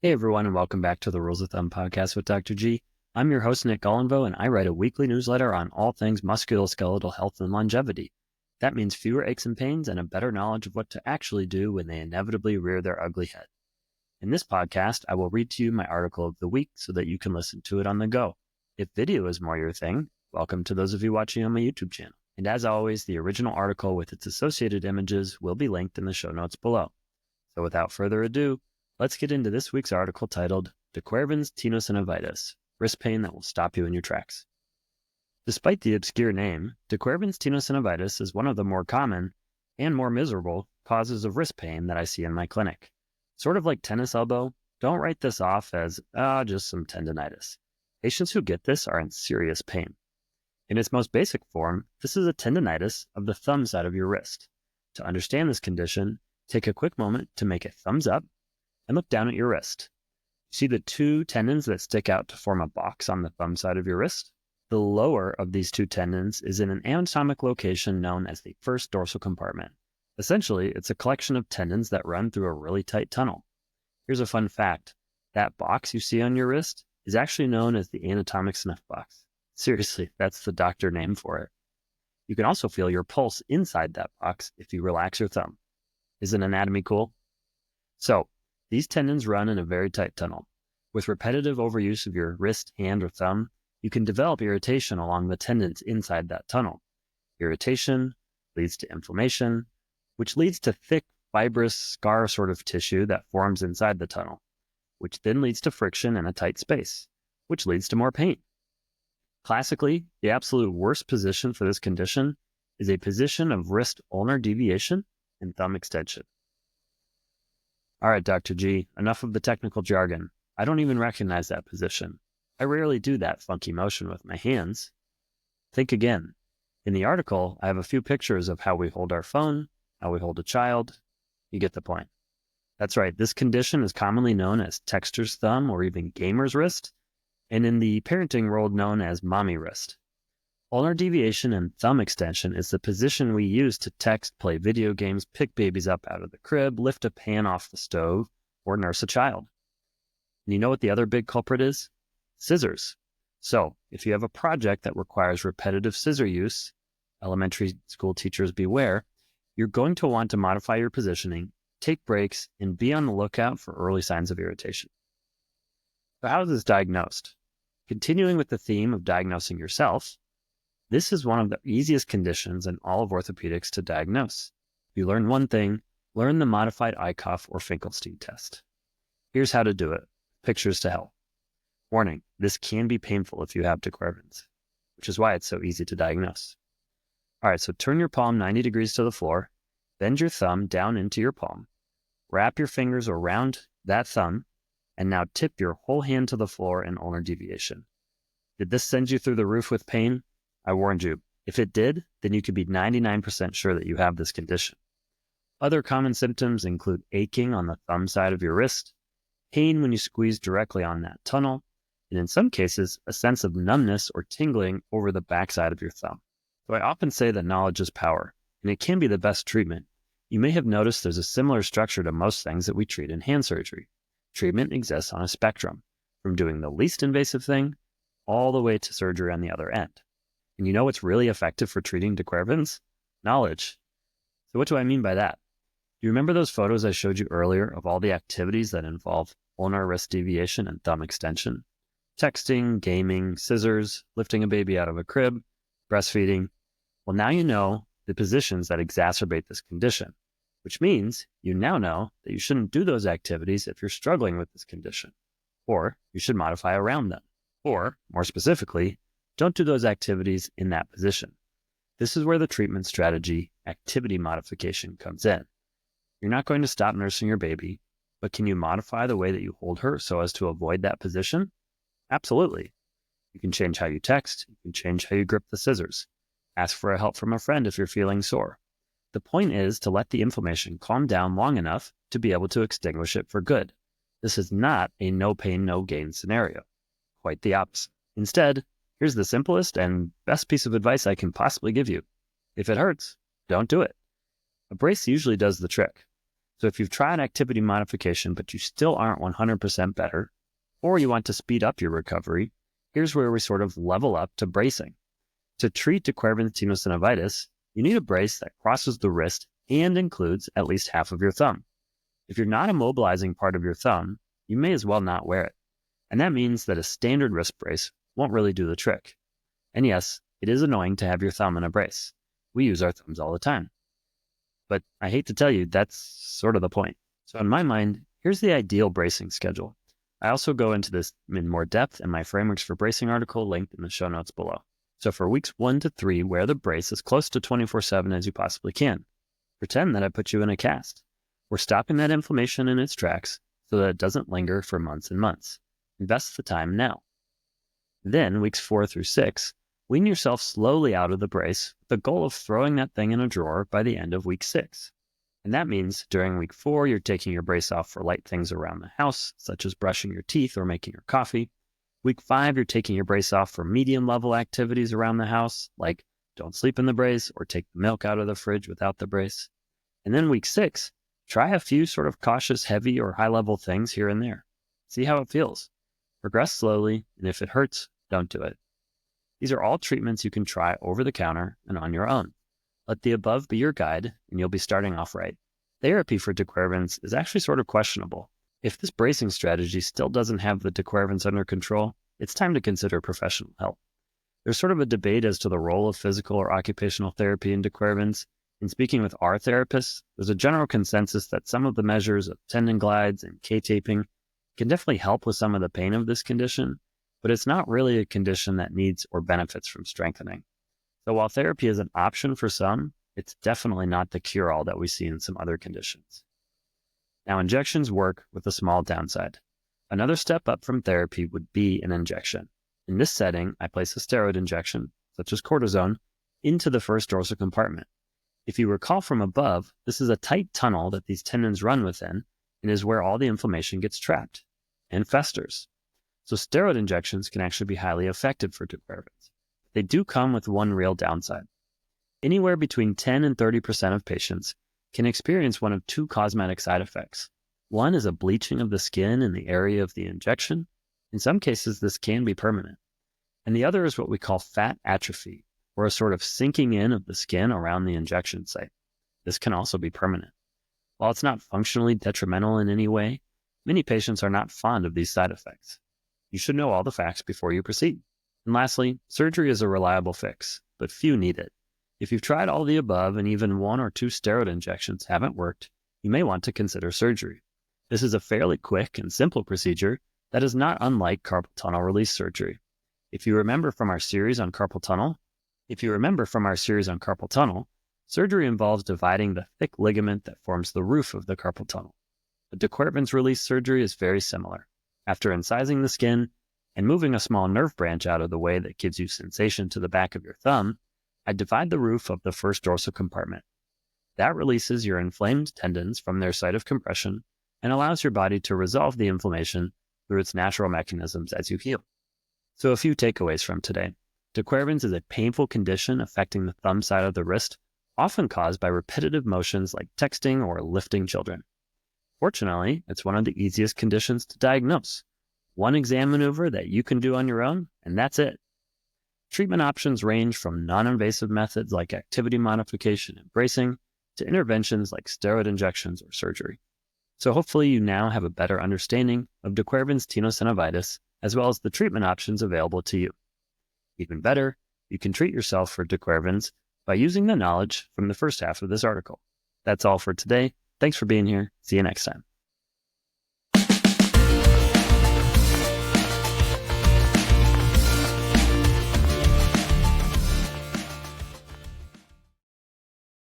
Hey everyone, and welcome back to the Rules of Thumb podcast with Dr. G. I'm your host, Nick Golinvaux, and I write a weekly newsletter on all things musculoskeletal health and longevity. That means fewer aches and pains and a better knowledge of what to actually do when they inevitably rear their ugly head. In this podcast, I will read to you my article of the week so that you can listen to it on the go. If video is more your thing, welcome to those of you watching on my YouTube channel. And as always, the original article with its associated images will be linked in the show notes below. So without further ado, let's get into this week's article titled Quervain's Tenosynovitis, Wrist Pain That Will Stop You in Your Tracks. Despite the obscure name, Quervain's Tenosynovitis is one of the more common and more miserable causes of wrist pain that I see in my clinic. Sort of like tennis elbow, don't write this off as, just some tendonitis. Patients who get this are in serious pain. In its most basic form, this is a tendonitis of the thumb side of your wrist. To understand this condition, take a quick moment to make a thumbs up and look down at your wrist. See the two tendons that stick out to form a box on the thumb side of your wrist? The lower of these two tendons is in an anatomic location known as the first dorsal compartment. Essentially, it's a collection of tendons that run through a really tight tunnel. Here's a fun fact. That box you see on your wrist is actually known as the anatomic snuff box. Seriously, that's the doctor name for it. You can also feel your pulse inside that box if you relax your thumb. Isn't anatomy cool? So, these tendons run in a very tight tunnel. With repetitive overuse of your wrist, hand, or thumb, you can develop irritation along the tendons inside that tunnel. Irritation leads to inflammation, which leads to thick, fibrous, scar sort of tissue that forms inside the tunnel, which then leads to friction in a tight space, which leads to more pain. Classically, the absolute worst position for this condition is a position of wrist ulnar deviation and thumb extension. All right, Dr. G, enough of the technical jargon. I don't even recognize that position. I rarely do that funky motion with my hands. Think again. In the article, I have a few pictures of how we hold our phone, how we hold a child. You get the point. That's right, this condition is commonly known as texter's thumb or even gamer's wrist, and in the parenting world known as mommy wrist. Ulnar deviation and thumb extension is the position we use to text, play video games, pick babies up out of the crib, lift a pan off the stove, or nurse a child. And you know what the other big culprit is? Scissors. So, if you have a project that requires repetitive scissor use, elementary school teachers beware, you're going to want to modify your positioning, take breaks, and be on the lookout for early signs of irritation. So how is this diagnosed? Continuing with the theme of diagnosing yourself, this is one of the easiest conditions in all of orthopedics to diagnose. If you learn one thing, learn the modified Eikhoff or Finkelstein test. Here's how to do it. Pictures to help. Warning, this can be painful if you have Quervain's, which is why it's so easy to diagnose. All right, so turn your palm 90 degrees to the floor, bend your thumb down into your palm, wrap your fingers around that thumb, and now tip your whole hand to the floor in ulnar deviation. Did this send you through the roof with pain? I warned you. If it did, then you could be 99% sure that you have this condition. Other common symptoms include aching on the thumb side of your wrist, pain when you squeeze directly on that tunnel, and in some cases, a sense of numbness or tingling over the backside of your thumb. So I often say that knowledge is power, and it can be the best treatment. You may have noticed there's a similar structure to most things that we treat in hand surgery. Treatment exists on a spectrum, from doing the least invasive thing all the way to surgery on the other end. And you know what's really effective for treating Quervain's? Knowledge. So what do I mean by that? Do you remember those photos I showed you earlier of all the activities that involve ulnar wrist deviation and thumb extension? Texting, gaming, scissors, lifting a baby out of a crib, breastfeeding. Well, now you know the positions that exacerbate this condition, which means you now know that you shouldn't do those activities if you're struggling with this condition, or you should modify around them. Or, more specifically, don't do those activities in that position. This is where the treatment strategy, activity modification, comes in. You're not going to stop nursing your baby, but can you modify the way that you hold her so as to avoid that position? Absolutely. You can change how you text, you can change how you grip the scissors. Ask for help from a friend if you're feeling sore. The point is to let the inflammation calm down long enough to be able to extinguish it for good. This is not a no pain, no gain scenario. Quite the opposite. Instead, here's the simplest and best piece of advice I can possibly give you. If it hurts, don't do it. A brace usually does the trick. So if you've tried activity modification, but you still aren't 100% better, or you want to speed up your recovery, here's where we sort of level up to bracing. To treat Quervain tenosynovitis, you need a brace that crosses the wrist and includes at least half of your thumb. If you're not immobilizing part of your thumb, you may as well not wear it. And that means that a standard wrist brace won't really do the trick. And yes, it is annoying to have your thumb in a brace. We use our thumbs all the time. But I hate to tell you, that's sort of the point. So in my mind, here's the ideal bracing schedule. I also go into this in more depth in my Frameworks for Bracing article linked in the show notes below. So for weeks 1 to 3, wear the brace as close to 24/7 as you possibly can. Pretend that I put you in a cast. We're stopping that inflammation in its tracks so that it doesn't linger for months and months. Invest the time now. Then, weeks 4 through 6, wean yourself slowly out of the brace with the goal of throwing that thing in a drawer by the end of week 6. And that means during week 4, you're taking your brace off for light things around the house, such as brushing your teeth or making your coffee. Week 5, you're taking your brace off for medium-level activities around the house, like don't sleep in the brace or take the milk out of the fridge without the brace. And then week 6, try a few sort of cautious, heavy, or high-level things here and there. See how it feels. Progress slowly, and if it hurts, don't do it. These are all treatments you can try over the counter and on your own. Let the above be your guide, and you'll be starting off right. Therapy for Quervain's is actually sort of questionable. If this bracing strategy still doesn't have the Quervain's under control, it's time to consider professional help. There's sort of a debate as to the role of physical or occupational therapy in Quervain's. In speaking with our therapists, there's a general consensus that some of the measures of tendon glides and K-taping can definitely help with some of the pain of this condition, but it's not really a condition that needs or benefits from strengthening. So while therapy is an option for some, it's definitely not the cure-all that we see in some other conditions. Now, injections work with a small downside. Another step up from therapy would be an injection. In this setting, I place a steroid injection, such as cortisone, into the first dorsal compartment. If you recall from above, this is a tight tunnel that these tendons run within and is where all the inflammation gets trapped and festers. So steroid injections can actually be highly effective for Quervain's. They do come with one real downside. Anywhere between 10 and 30% of patients can experience one of two cosmetic side effects. One is a bleaching of the skin in the area of the injection. In some cases, this can be permanent. And the other is what we call fat atrophy, or a sort of sinking in of the skin around the injection site. This can also be permanent. While it's not functionally detrimental in any way, many patients are not fond of these side effects. You should know all the facts before you proceed. And lastly, surgery is a reliable fix, but few need it. If you've tried all the above and even 1 or 2 steroid injections haven't worked, you may want to consider surgery. This is a fairly quick and simple procedure that is not unlike carpal tunnel release surgery. If you remember from our series on carpal tunnel, surgery involves dividing the thick ligament that forms the roof of the carpal tunnel. The Quervain's release surgery is very similar. After incising the skin and moving a small nerve branch out of the way that gives you sensation to the back of your thumb, I divide the roof of the first dorsal compartment. That releases your inflamed tendons from their site of compression and allows your body to resolve the inflammation through its natural mechanisms as you heal. So a few takeaways from today. Quervain's is a painful condition affecting the thumb side of the wrist, often caused by repetitive motions like texting or lifting children. Fortunately, it's one of the easiest conditions to diagnose. One exam maneuver that you can do on your own, and that's it. Treatment options range from non-invasive methods like activity modification and bracing to interventions like steroid injections or surgery. So hopefully you now have a better understanding of Quervain's tenosynovitis as well as the treatment options available to you. Even better, you can treat yourself for Quervain's by using the knowledge from the first half of this article. That's all for today. Thanks for being here. See you next time.